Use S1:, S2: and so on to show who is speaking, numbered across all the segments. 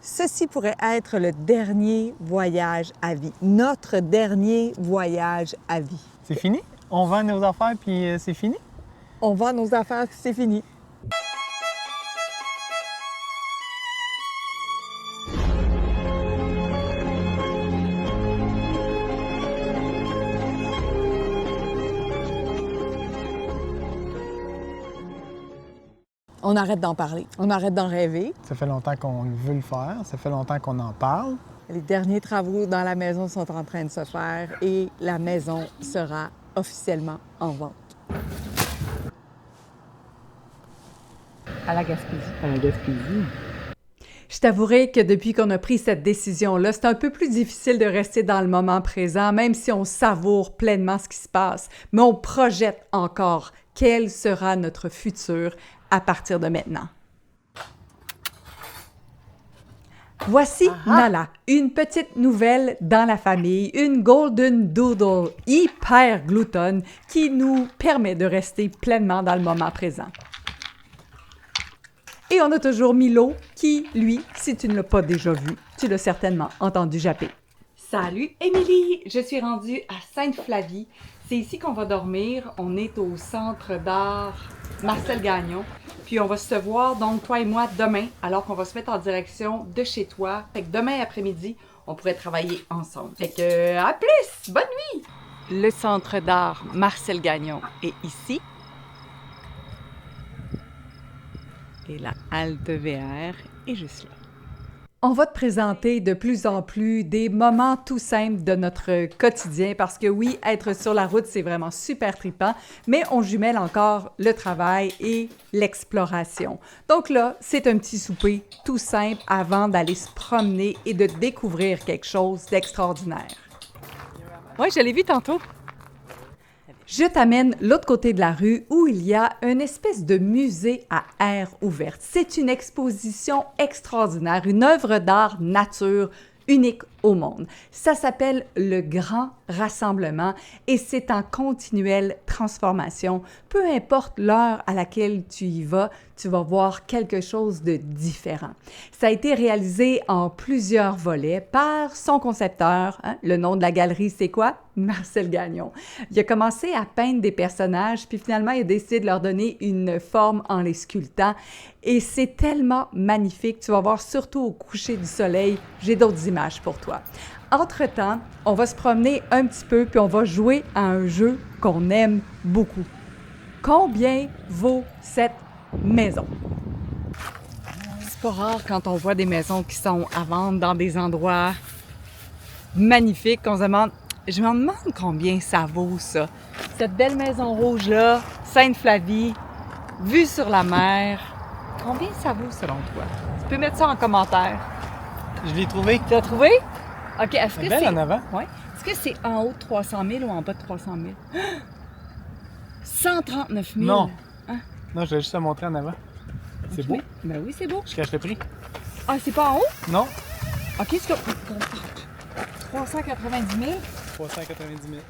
S1: Ceci pourrait être le dernier voyage à vie, notre dernier voyage à vie.
S2: C'est fini? On vend nos affaires puis c'est fini?
S1: On vend nos affaires, c'est fini. On arrête d'en parler, on arrête d'en rêver.
S2: Ça fait longtemps qu'on veut le faire, ça fait longtemps qu'on en parle.
S1: Les derniers travaux dans la maison sont en train de se faire et la maison sera officiellement en vente. À la Gaspésie.
S2: À la Gaspésie.
S3: Je t'avouerai que depuis qu'on a pris cette décision-là, c'est un peu plus difficile de rester dans le moment présent, même si on savoure pleinement ce qui se passe, mais on projette encore quel sera notre futur à partir de maintenant. Voici Nala, une petite nouvelle dans la famille, une Golden Doodle hyper gloutonne qui nous permet de rester pleinement dans le moment présent. Et on a toujours Milo qui, lui, si tu ne l'as pas déjà vu, tu l'as certainement entendu japper. Salut Émilie, je suis rendue à Sainte-Flavie. C'est ici qu'on va dormir. On est au centre d'art Marcel Gagnon. Puis on va se voir, donc toi et moi, demain, alors qu'on va se mettre en direction de chez toi. Fait que demain après-midi, on pourrait travailler ensemble. Fait que à plus! Bonne nuit! Le centre d'art Marcel Gagnon est ici. Et la halte VR est juste là. On va te présenter de plus en plus des moments tout simples de notre quotidien parce que oui, être sur la route, c'est vraiment super trippant, mais on jumelle encore le travail et l'exploration. Donc là, c'est un petit souper tout simple avant d'aller se promener et de découvrir quelque chose d'extraordinaire. Oui, je l'ai vu tantôt. Je t'amène l'autre côté de la rue où il y a une espèce de musée à air ouvert. C'est une exposition extraordinaire, une œuvre d'art nature unique au monde. Ça s'appelle le Grand Rassemblement et c'est en continuelle transformation. Peu importe l'heure à laquelle tu y vas, tu vas voir quelque chose de différent. Ça a été réalisé en plusieurs volets par son concepteur. Le nom de la galerie, c'est quoi? Marcel Gagnon. Il a commencé à peindre des personnages, puis finalement, il a décidé de leur donner une forme en les sculptant. Et c'est tellement magnifique. Tu vas voir surtout au coucher du soleil. J'ai d'autres images pour toi. Entre-temps, on va se promener un petit peu, puis on va jouer à un jeu qu'on aime beaucoup. Combien vaut cette maison? C'est pas rare quand on voit des maisons qui sont à vendre dans des endroits magnifiques qu'on se demande. Je me demande combien ça vaut, ça. Cette belle maison rouge-là, Sainte-Flavie, vue sur la mer. Combien ça vaut selon toi? Tu peux mettre ça en commentaire.
S2: Je l'ai trouvé.
S3: Tu l'as trouvé? OK, est-ce que
S2: belle
S3: c'est...
S2: en avant.
S3: Oui. Est-ce que c'est en haut de 300 000 ou en bas de 300 000? 139 000!
S2: Non.
S3: Hein?
S2: Non, je vais juste te montrer en avant. C'est beau.
S3: Ben oui, c'est beau.
S2: Je cache le prix.
S3: Ah, c'est pas en haut?
S2: Non.
S3: OK, c'est comme... 390 000?
S2: 390 000.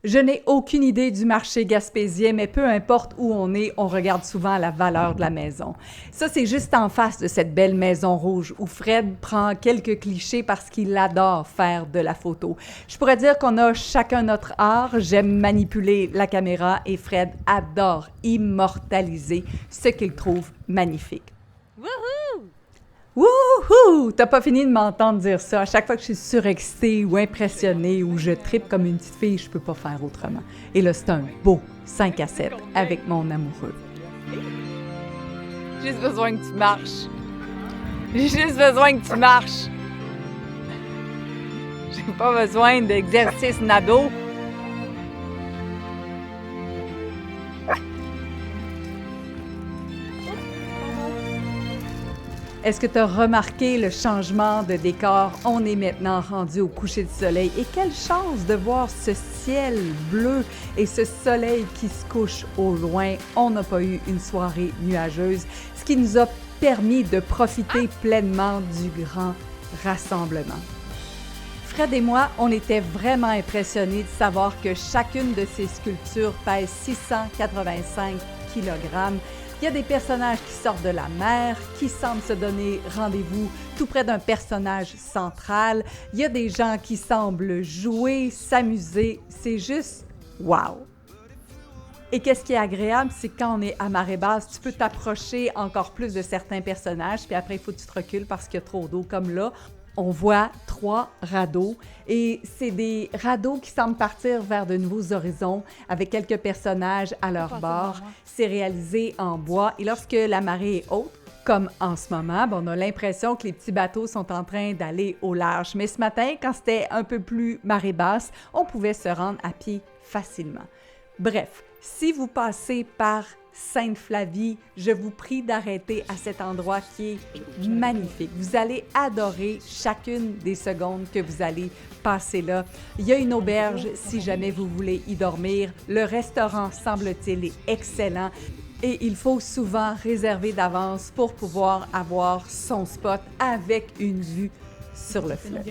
S3: Je n'ai aucune idée du marché gaspésien, mais peu importe où on regarde souvent la valeur de la maison. Ça, c'est juste en face de cette belle maison rouge où Fred prend quelques clichés parce qu'il adore faire de la photo. Je pourrais dire qu'on a chacun notre art. J'aime manipuler la caméra et Fred adore immortaliser ce qu'il trouve magnifique. Wouhou! Wouhou! T'as pas fini de m'entendre dire ça. À chaque fois que je suis surexcitée ou impressionnée ou je trippe comme une petite fille, je peux pas faire autrement. Et là, c'est un beau 5 à 7 avec mon amoureux. J'ai juste besoin que tu marches. J'ai juste besoin que tu marches. J'ai pas besoin d'exercice nado. Est-ce que tu as remarqué le changement de décor? On est maintenant rendu au coucher du soleil. Et quelle chance de voir ce ciel bleu et ce soleil qui se couche au loin. On n'a pas eu une soirée nuageuse, ce qui nous a permis de profiter pleinement du grand rassemblement. Fred et moi, on était vraiment impressionnés de savoir que chacune de ces sculptures pèse 685 kg. Il y a des personnages qui sortent de la mer, qui semblent se donner rendez-vous tout près d'un personnage central. Il y a des gens qui semblent jouer, s'amuser. C'est juste wow! Et qu'est-ce qui est agréable, c'est quand on est à marée basse, tu peux t'approcher encore plus de certains personnages, puis après, il faut que tu te recules parce qu'il y a trop d'eau. Comme là, on voit 3 radeaux et c'est des radeaux qui semblent partir vers de nouveaux horizons avec quelques personnages à leur bord. C'est réalisé en bois et lorsque la marée est haute, comme en ce moment, on a l'impression que les petits bateaux sont en train d'aller au large. Mais ce matin, quand c'était un peu plus marée basse, on pouvait se rendre à pied facilement. Bref, si vous passez par Sainte-Flavie, je vous prie d'arrêter à cet endroit qui est magnifique. Vous allez adorer chacune des secondes que vous allez passer là. Il y a une auberge si jamais vous voulez y dormir. Le restaurant, semble-t-il, est excellent. Et il faut souvent réserver d'avance pour pouvoir avoir son spot avec une vue sur le fleuve.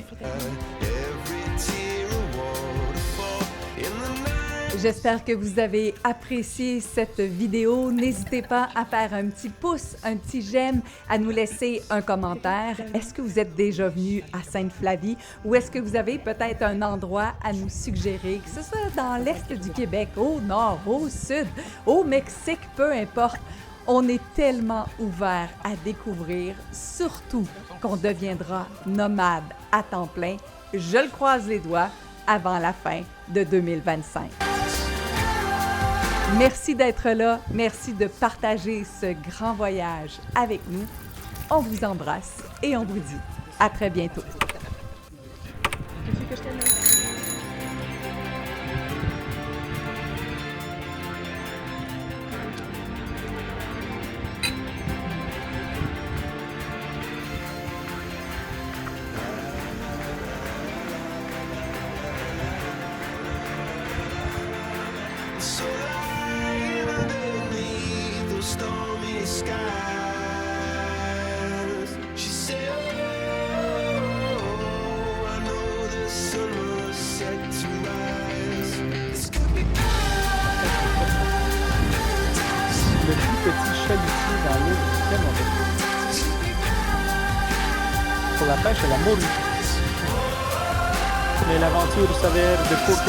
S3: J'espère que vous avez apprécié cette vidéo. N'hésitez pas à faire un petit pouce, un petit j'aime, à nous laisser un commentaire. Est-ce que vous êtes déjà venu à Sainte-Flavie ou est-ce que vous avez peut-être un endroit à nous suggérer, que ce soit dans l'est du Québec, au nord, au sud, au Mexique, peu importe. On est tellement ouvert à découvrir, surtout qu'on deviendra nomade à temps plein. Je le croise les doigts avant la fin de 2025. Merci d'être là, merci de partager ce grand voyage avec nous. On vous embrasse et on vous dit à très bientôt.
S4: Stormy skies. She said, oh, I know the sun was set to rise. This could be paradise.
S2: Le plus petit chalutier dans l'eau du Canada. Pour la pêche à la morue.
S5: Mais l'aventure s'avère de courte